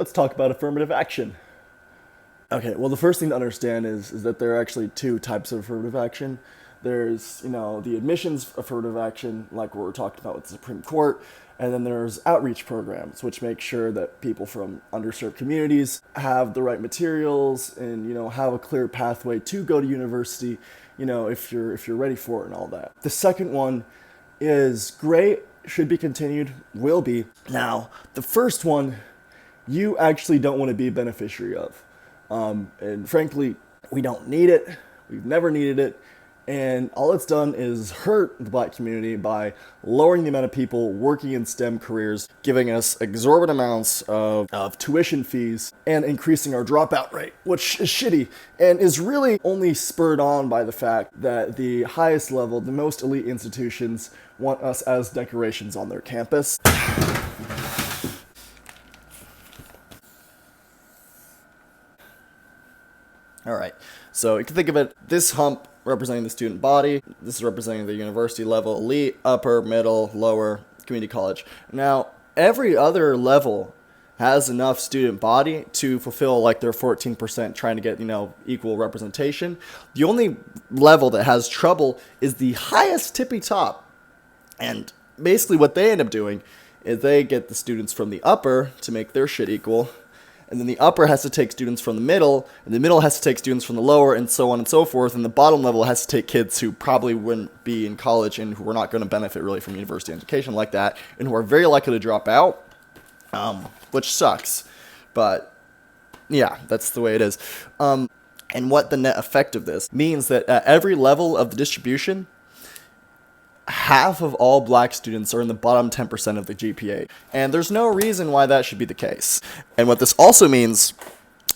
let's talk about affirmative action. Okay, well, the first thing to understand is that there are actually two types of affirmative action. There's, the admissions affirmative action, like what we're talking about with the Supreme Court, and then there's outreach programs, which make sure that people from underserved communities have the right materials and, have a clear pathway to go to university, if you're ready for it and all that. The second one is great, should be continued, will be. Now, the first one, you actually don't want to be a beneficiary of. And frankly, we don't need it. We've never needed it. And all it's done is hurt the black community by lowering the amount of people working in STEM careers, giving us exorbitant amounts of tuition fees, and increasing our dropout rate, which is shitty and is really only spurred on by the fact that the highest level, the most elite institutions want us as decorations on their campus. All right, so you can think of it, this hump representing the student body, this is representing the university level, elite, upper, middle, lower, community college. Now, every other level has enough student body to fulfill like their 14% trying to get, equal representation. The only level that has trouble is the highest tippy top. And basically what they end up doing is they get the students from the upper to make their shit equal. And then the upper has to take students from the middle, and the middle has to take students from the lower, and so on and so forth. And the bottom level has to take kids who probably wouldn't be in college and who are not going to benefit really from university education like that, and who are very likely to drop out, which sucks. But yeah, that's the way it is. And what the net effect of this means that at every level of the distribution, half of all black students are in the bottom 10% of the GPA. And there's no reason why that should be the case. And what this also means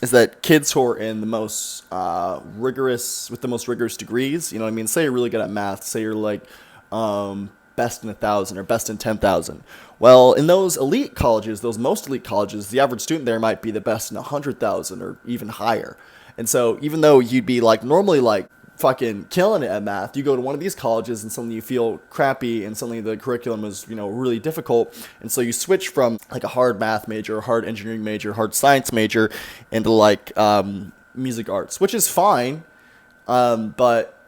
is that kids who are in the most with the most rigorous degrees, say you're really good at math, say you're like best in 1,000 or best in 10,000. Well, in those elite colleges, those most elite colleges, the average student there might be the best in 100,000 or even higher. And so even though you'd be normally fucking killing it at math, you go to one of these colleges and suddenly you feel crappy and suddenly the curriculum is, really difficult. And so you switch from like a hard math major, hard engineering major, hard science major into music arts, which is fine. But,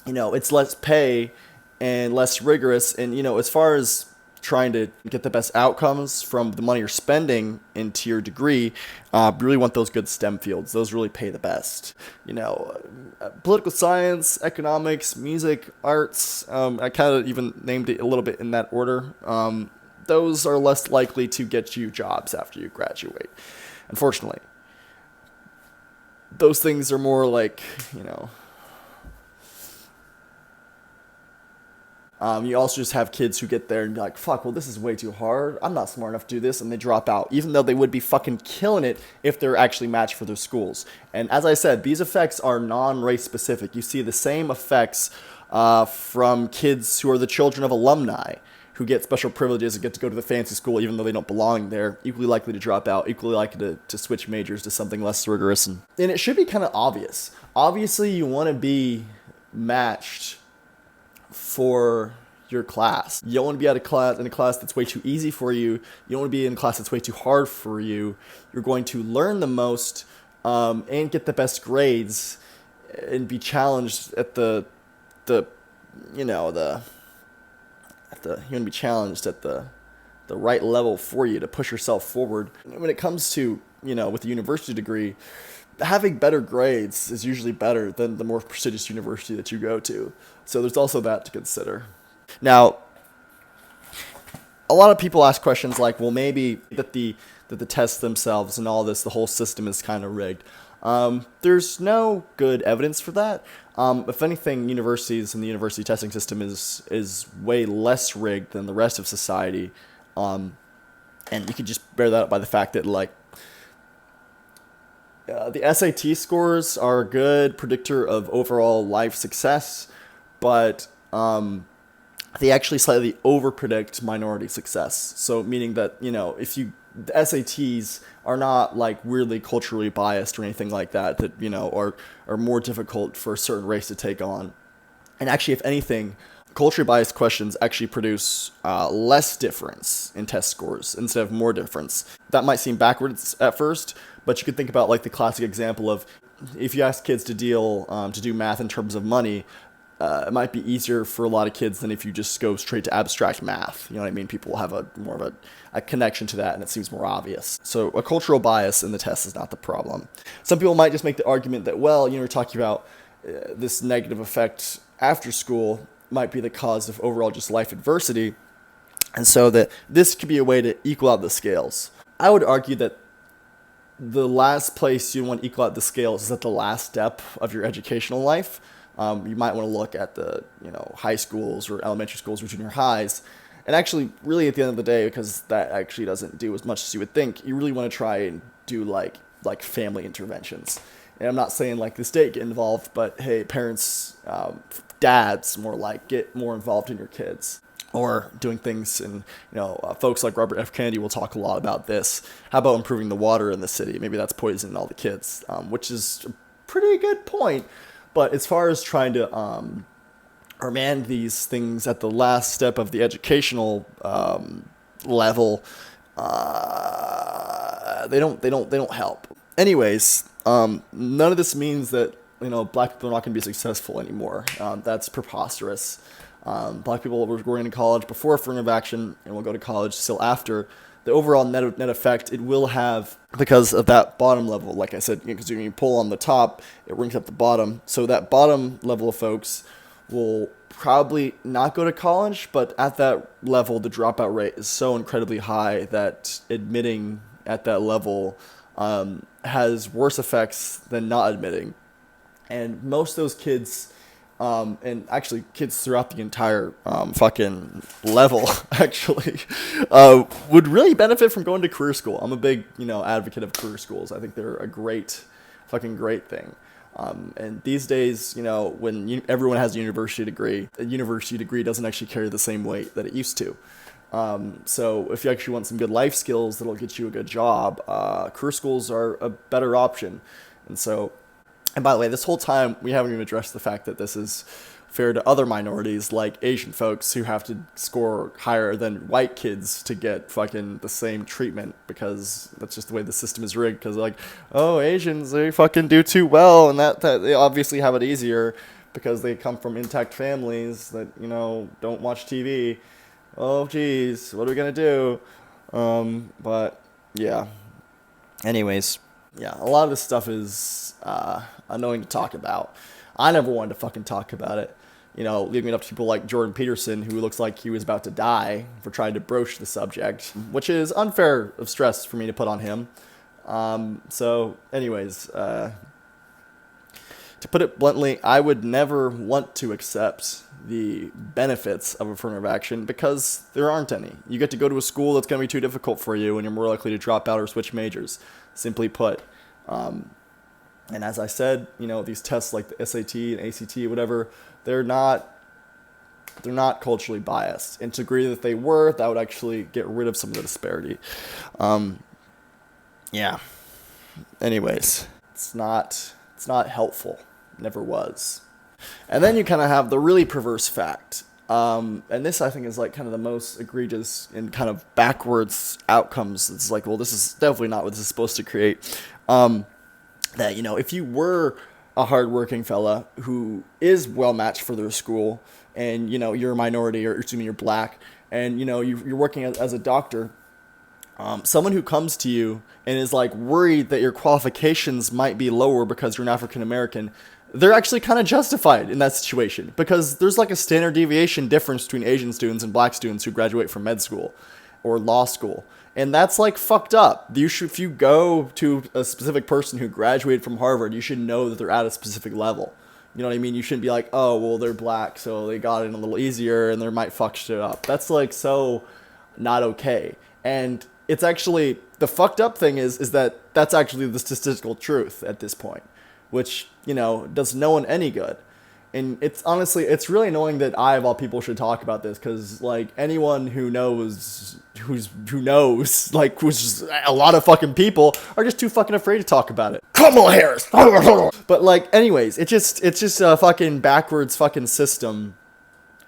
it's less pay and less rigorous. And, as far as trying to get the best outcomes from the money you're spending into your degree, really want those good STEM fields. Those really pay the best. Political science, economics, music, arts, I kind of even named it a little bit in that order. Those are less likely to get you jobs after you graduate, unfortunately. Those things are more like, you also just have kids who get there and be like, fuck, well, this is way too hard. I'm not smart enough to do this. And they drop out, even though they would be fucking killing it if they're actually matched for their schools. And as I said, these effects are non-race specific. You see the same effects from kids who are the children of alumni who get special privileges and get to go to the fancy school even though they don't belong there, equally likely to drop out, equally likely to switch majors to something less rigorous. And it should be kind of obvious. Obviously, you want to be matched for your class. You don't want to be in a class that's way too easy for you. You don't want to be in a class that's way too hard for you. You're going to learn the most and get the best grades and be challenged at you want to be challenged at the right level for you to push yourself forward. When it comes to, with a university degree, having better grades is usually better than the more prestigious university that you go to. So there's also that to consider. Now, a lot of people ask questions like, well, maybe that the tests themselves and all this, the whole system is kind of rigged. There's no good evidence for that. If anything, universities and the university testing system is way less rigged than the rest of society. And you can just bear that up by the fact that the SAT scores are a good predictor of overall life success, but they actually slightly overpredict minority success. So meaning that, the SATs are not weirdly culturally biased or anything like that, are more difficult for a certain race to take on. And actually, if anything, culturally biased questions actually produce less difference in test scores instead of more difference. That might seem backwards at first, but you could think about like the classic example of if you ask kids to do math in terms of money, it might be easier for a lot of kids than if you just go straight to abstract math. You know what I mean? People will have more of a connection to that, and it seems more obvious. So a cultural bias in the test is not the problem. Some people might just make the argument that, well, we're talking about this negative effect after school might be the cause of overall just life adversity, and so that this could be a way to equal out the scales. I would argue that the last place you want to equal out the scales is at the last step of your educational life. You might want to look at the high schools or elementary schools or junior highs, and actually really at the end of the day, because that actually doesn't do as much as you would think, you really want to try and do like family interventions. And I'm not saying like the state get involved, but hey, parents, dads, more like get more involved in your kids, or doing things. And folks like Robert F. Kennedy will talk a lot about this. How about improving the water in the city? Maybe that's poisoning all the kids, which is a pretty good point. But as far as trying to remand these things at the last step of the educational level, they don't help. Anyways, none of this means that black people are not going to be successful anymore. That's preposterous. Black people were going to college before affirmative action and will go to college still after. The overall net effect it will have because of that bottom level, like I said, because when you pull on the top, it brings up the bottom. So that bottom level of folks will probably not go to college, but at that level, the dropout rate is so incredibly high that admitting at that level has worse effects than not admitting. And most of those kids, and actually kids throughout the entire fucking level, actually, would really benefit from going to career school. I'm a big, advocate of career schools. I think they're a great thing. And these days, when everyone has a university degree doesn't actually carry the same weight that it used to. So if you actually want some good life skills that'll get you a good job, career schools are a better option. And by the way, this whole time, we haven't even addressed the fact that this is fair to other minorities like Asian folks who have to score higher than white kids to get fucking the same treatment, because that's just the way the system is rigged. Because Asians, they fucking do too well, and that they obviously have it easier because they come from intact families that, don't watch TV. Oh, geez, what are we going to do? But, yeah. Anyways, yeah, a lot of this stuff is annoying to talk about. I never wanted to fucking talk about it. Leaving it up to people like Jordan Peterson, who looks like he was about to die, for trying to broach the subject, which is unfair of stress for me to put on him. So, anyways, to put it bluntly, I would never want to accept the benefits of affirmative action because there aren't any. You get to go to a school that's going to be too difficult for you, and you're more likely to drop out or switch majors, simply put. And as I said, these tests like the SAT and ACT, whatever, they're not culturally biased. And to agree that they were, that would actually get rid of some of the disparity. Yeah. Anyways, it's not helpful. Never was. And then you kind of have the really perverse fact. And this, I think, is like kind of the most egregious and kind of backwards outcomes. It's like, well, this is definitely not what this is supposed to create. That, if you were a hardworking fella who is well matched for their school, and, you're a minority, or assuming you're black, and, you're working as a doctor, someone who comes to you and is like worried that your qualifications might be lower because you're an African American, they're actually kind of justified in that situation, because there's like a standard deviation difference between Asian students and black students who graduate from med school or law school. And that's like fucked up. If you go to a specific person who graduated from Harvard, you should know that they're at a specific level. You know what I mean? You shouldn't be like, oh, well, they're black, so they got in a little easier and they might fuck shit up. That's like so not okay. And it's actually, the fucked up thing is that that's actually the statistical truth at this point, which, does no one any good. And it's really annoying that I, of all people, should talk about this, because, like, anyone who knows, who's just a lot of fucking people are just too fucking afraid to talk about it. Kamala Harris! But, like, anyways, it's just a fucking backwards fucking system.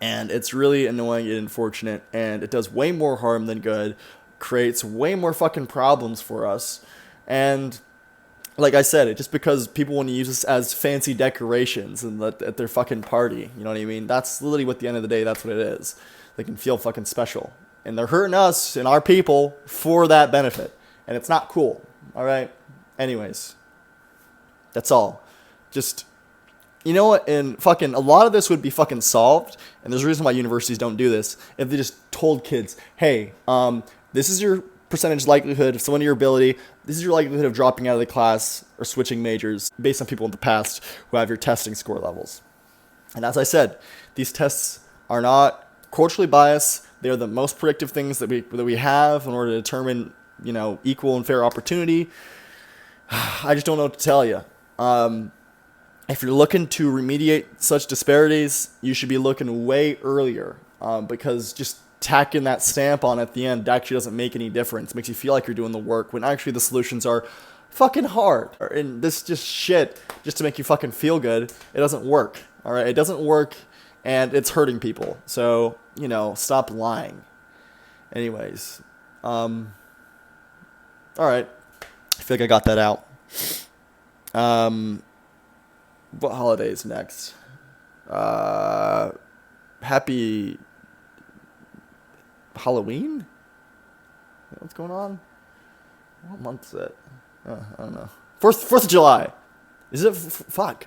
And it's really annoying and unfortunate, and it does way more harm than good, creates way more fucking problems for us. And like I said, it just because people want to use this as fancy decorations and at their fucking party. You know what I mean? That's literally what, at the end of the day, that's what it is. They can feel fucking special. And they're hurting us and our people for that benefit. And it's not cool. All right? Anyways. That's all. Just, you know what? And fucking, a lot of this would be fucking solved. And there's a reason why universities don't do this. If they just told kids, hey, this is your percentage likelihood of someone of your ability. This is your likelihood of dropping out of the class or switching majors based on people in the past who have your testing score levels. And as I said, these tests are not culturally biased. They are the most predictive things that we have in order to determine, equal and fair opportunity. I just don't know what to tell you. If you're looking to remediate such disparities, you should be looking way earlier, because just tacking that stamp on at the end actually doesn't make any difference. It makes you feel like you're doing the work when actually the solutions are fucking hard. And this just shit just to make you fucking feel good. It doesn't work. All right. It doesn't work, and it's hurting people. So, stop lying. Anyways. All right. I feel like I got that out. What holiday is next? Happy Halloween? What's going on? What month is it? I don't know. Fourth of July. Is it? Fuck.